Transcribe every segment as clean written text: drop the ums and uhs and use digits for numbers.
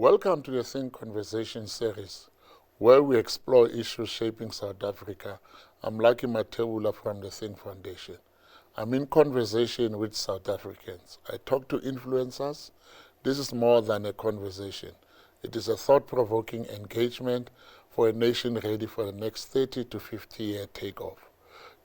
Welcome to the Thinc Conversation series, where we explore issues shaping South Africa. I'm Mathebula from the Thinc Foundation. I'm in conversation with South Africans. I talk to influencers. This is more than a conversation. It is a thought-provoking engagement for a nation ready for the next 30 to 50-year takeoff.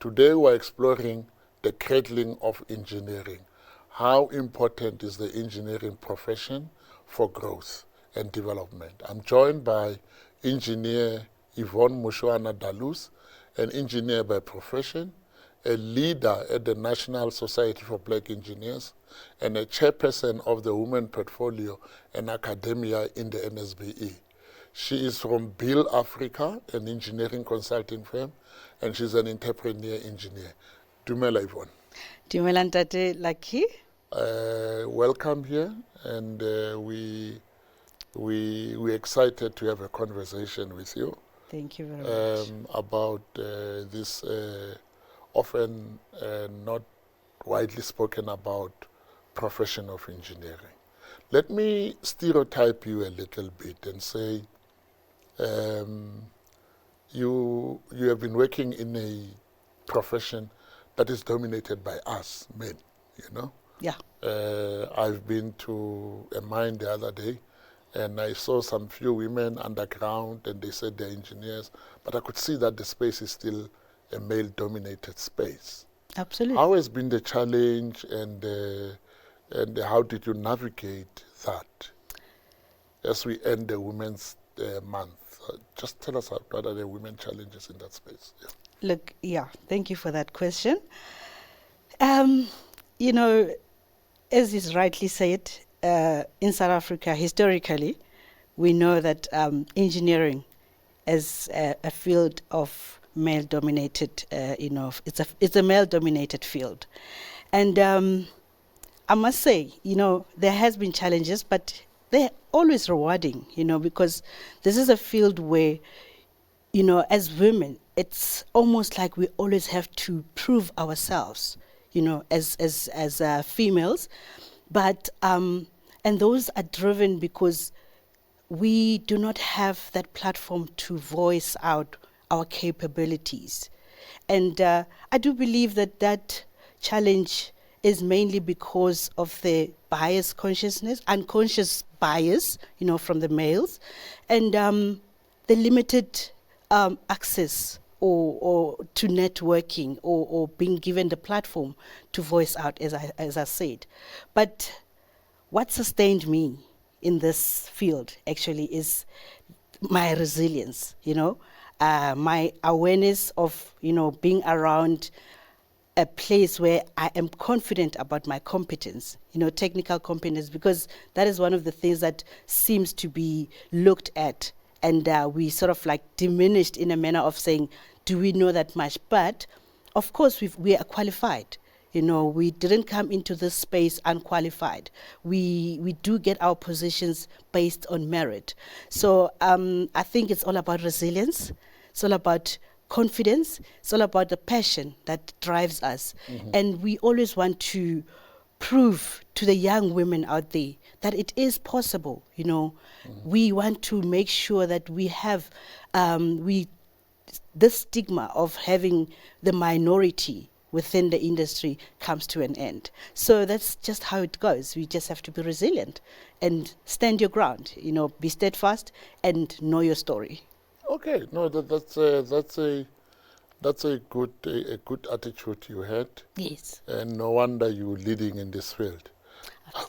Today we're exploring the cradling of engineering. How important is the engineering profession for growth and development? I'm joined by engineer Yvonne Moshoana Da Luz, an engineer by profession, a leader at the National Society for Black Engineers, and a chairperson of the Women Portfolio and Academia in the NSBE. She is from Bill Africa, an engineering consulting firm, and she's an entrepreneur engineer. Dumela, Yvonne. Dumela Ntate Lucky. Welcome here, and we're excited to have a conversation with you. Thank you very much. About this often not widely spoken about profession of engineering. Let me stereotype you a little bit and say you have been working in a profession that is dominated by us men, you know? Yeah. I've been to a mine the other day, and I saw some few women underground, and they said they're engineers, but I could see that the space is still a male-dominated space. Absolutely. How has been the challenge, and how did you navigate that as we end the Women's Month? Just tell us what are the women challenges in that space. Yeah. Look, thank you for that question. You know, as is rightly said, in South Africa, historically, we know that engineering is a field of male-dominated, it's a male-dominated field. And I must say, there has been challenges, but they're always rewarding, because this is a field where, as women, it's almost like we always have to prove ourselves, as females. But, and those are driven because we do not have that platform to voice out our capabilities. And I do believe that challenge is mainly because of the bias consciousness, unconscious bias, from the males, and the limited access or to networking or being given the platform to voice out, as I said. But what sustained me in this field actually is my resilience, my awareness of, being around a place where I am confident about my competence, technical competence, because that is one of the things that seems to be looked at, and we sort of like diminished in a manner of saying, do we know that much? But of course we are qualified. We didn't come into this space unqualified. We do get our positions based on merit. So I think it's all about resilience. It's all about confidence. It's all about the passion that drives us. Mm-hmm. And we always want to prove to the young women out there that it is possible. Mm-hmm. We want to make sure that we have this stigma of having the minority within the industry comes to an end. So that's just how it goes. We just have to be resilient and stand your ground, be steadfast and know your story. Okay, no, that's a good attitude you had. Yes. And no wonder you're leading in this field.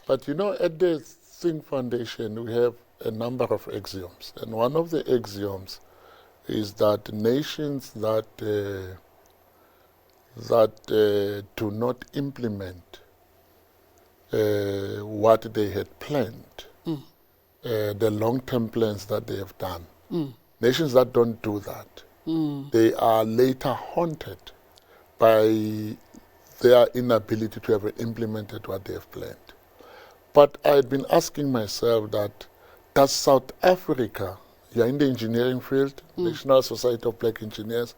But at the Thinc Foundation, we have a number of axioms, and one of the axioms is that nations that do not implement what they had planned, the long-term plans that they have done, nations that don't do that, they are later haunted by their inability to have implemented what they have planned. But I've been asking myself that, does South Africa, you're in the engineering field, National Society of Black Engineers,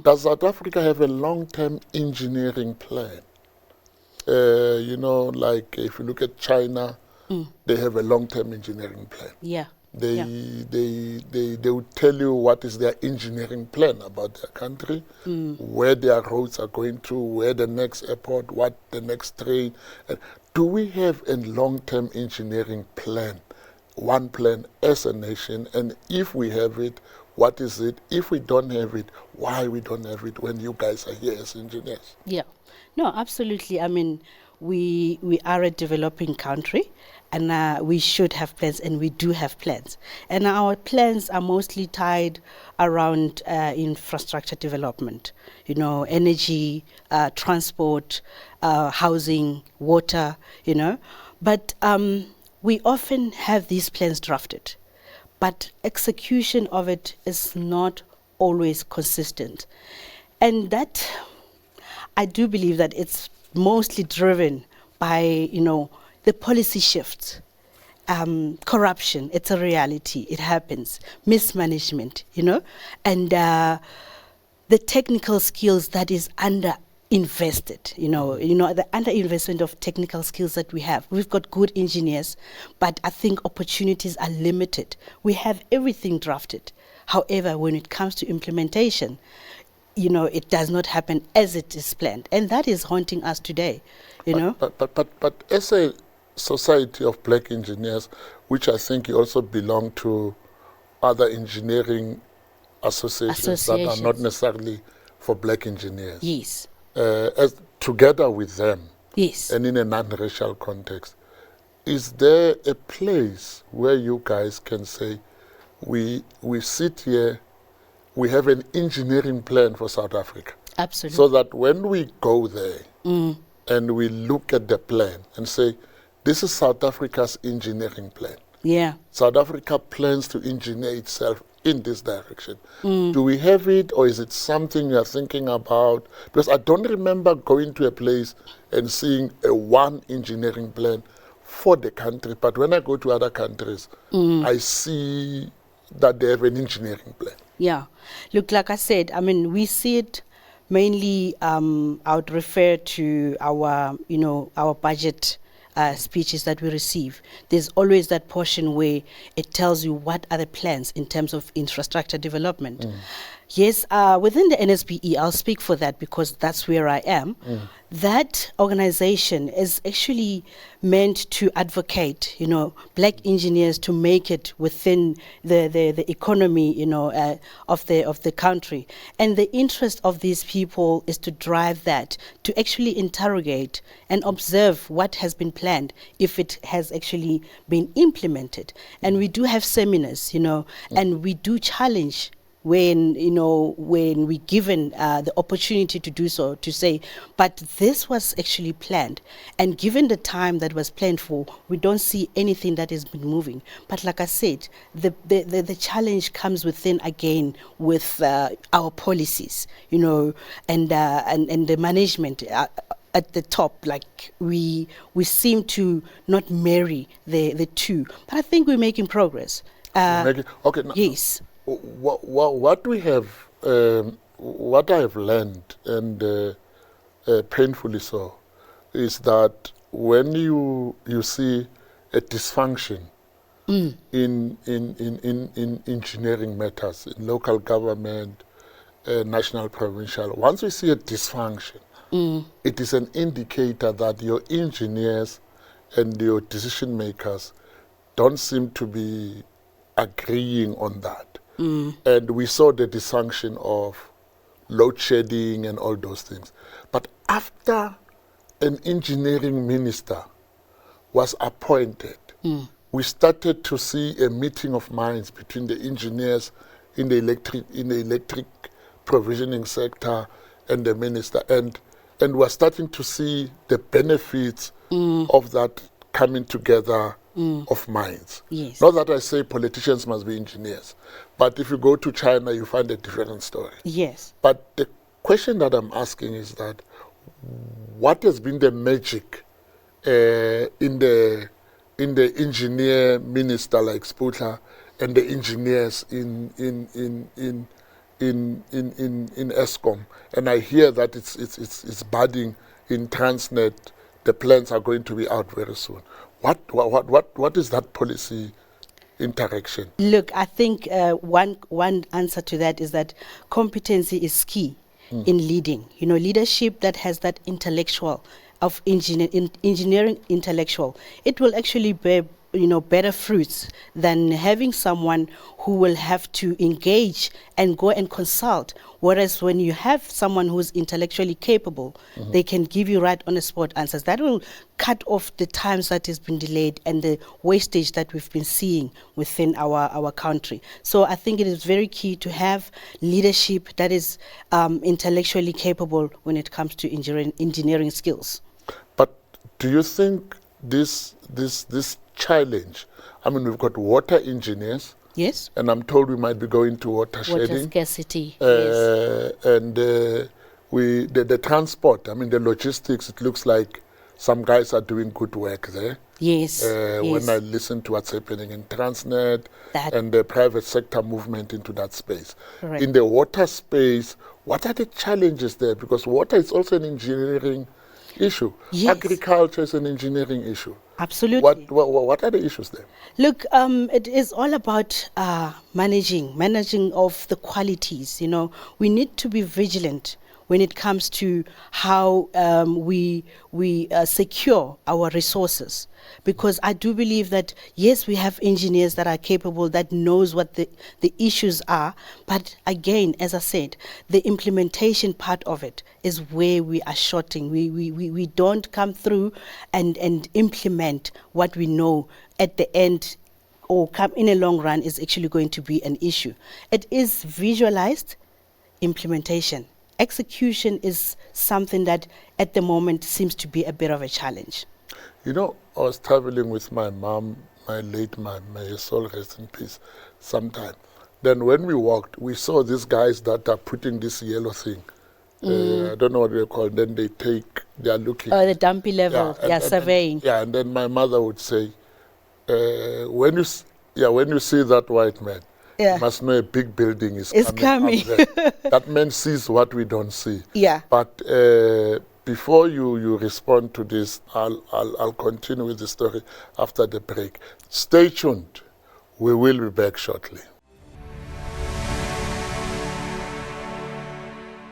does South Africa have a long-term engineering plan? Like if you look at China, they have a long-term engineering plan. Yeah. They would tell you what is their engineering plan about their country, where their roads are going to, where the next airport, what the next train. Do we have a long-term engineering plan, one plan as a nation? And if we have it, what is it? If we don't have it, why we don't have it when you guys are here as engineers? Yeah. No, absolutely. I mean, we are a developing country, and we should have plans, and we do have plans. And our plans are mostly tied around infrastructure development, you know, energy, transport, housing, water, you know. But we often have these plans drafted, but execution of it is not always consistent. And that, I do believe that it's mostly driven by, you know, the policy shifts. Corruption, it's a reality, it happens. Mismanagement, you know, and the technical skills that is invested, you know, the underinvestment of technical skills that we have. We've got good engineers, but I think opportunities are limited. We have everything drafted. However, when it comes to implementation, you know, it does not happen as it is planned. And that is haunting us today, you know. But as a society of black engineers, which I think you also belong to other engineering associations that are not necessarily for black engineers. Yes. As together with them, yes, and in a non-racial context, is there a place where you guys can say, we sit here, we have an engineering plan for South Africa? Absolutely. So that when we go there and we look at the plan and say, this is South Africa's engineering plan. Yeah. South Africa plans to engineer itself in this direction. Do we have it, or is it something you're thinking about? Because I don't remember going to a place and seeing a one engineering plan for the country, but when I go to other countries, I see that they have an engineering plan. Yeah. Look, like I said, I mean, we see it mainly, I would refer to our, you know, our budget speeches that we receive. There's always that portion where it tells you what are the plans in terms of infrastructure development. Yes, within the NSBE, I'll speak for that because that's where I am. That organization is actually meant to advocate, you know, black engineers to make it within the economy, you know, of the country. And the interest of these people is to drive that, to actually interrogate and observe what has been planned, if it has actually been implemented. And we do have seminars, you know, and we do challenge when, you know, when we're given the opportunity to do so, to say, but this was actually planned. And given the time that was planned for, we don't see anything that has been moving. But like I said, the challenge comes within, again, with our policies, you know, and the management at the top. Like we seem to not marry the two. But I think we're making progress. Okay. Yes. What we have, what I have learned, and painfully so, is that when you see a dysfunction in engineering matters, in local government, national, provincial, once we see a dysfunction, it is an indicator that your engineers and your decision makers don't seem to be agreeing on that. And we saw the dysfunction of load shedding and all those things. But after an engineering minister was appointed, we started to see a meeting of minds between the engineers in the electric provisioning sector and the minister, and we're starting to see the benefits of that coming together of minds. Yes. Not that I say politicians must be engineers, but if you go to China, you find a different story. Yes. But the question that I'm asking is that, what has been the magic in the engineer minister like Sputla and the engineers in Eskom? And I hear that it's budding in Transnet. The plans are going to be out very soon. What is that policy interaction? Look, I think one answer to that is that competency is key in leading. You know, leadership that has that intellectual of engineering intellectual, it will actually bear, you know, better fruits than having someone who will have to engage and go and consult. Whereas when you have someone who's intellectually capable, they can give you right on the spot answers. That will cut off the times that has been delayed and the wastage that we've been seeing within our country. So I think it is very key to have leadership that is intellectually capable when it comes to engineering skills. But do you think this challenge, I mean, we've got water engineers. Yes. And I'm told we might be going to water shedding. Water scarcity, yes. And the transport, I mean, the logistics, it looks like some guys are doing good work there. Yes. When I listen to what's happening in Transnet and the private sector movement into that space. Correct. In the water space, what are the challenges there? Because water is also an engineering issue. Yes. Agriculture is an engineering issue. Absolutely. What are the issues there? Look, it is all about managing of the qualities. You know, we need to be vigilant when it comes to how we secure our resources. Because I do believe that, yes, we have engineers that are capable, that knows what the issues are. But again, as I said, the implementation part of it is where we are shorting. We don't come through and implement what we know at the end or come in a long run is actually going to be an issue. It is visualized implementation. Execution is something that at the moment seems to be a bit of a challenge. You know, I was traveling with my mom, my late mom, may her soul rest in peace, sometime. Then when we walked, we saw these guys that are putting this yellow thing. I don't know what they're called. Then they are looking. Oh, the dumpy level, surveying. And then my mother would say, when you see that white man, you must know a big building is coming. Up there. That man sees what we don't see. Yeah. But before you respond to this, I'll continue with the story after the break. Stay tuned. We will be back shortly.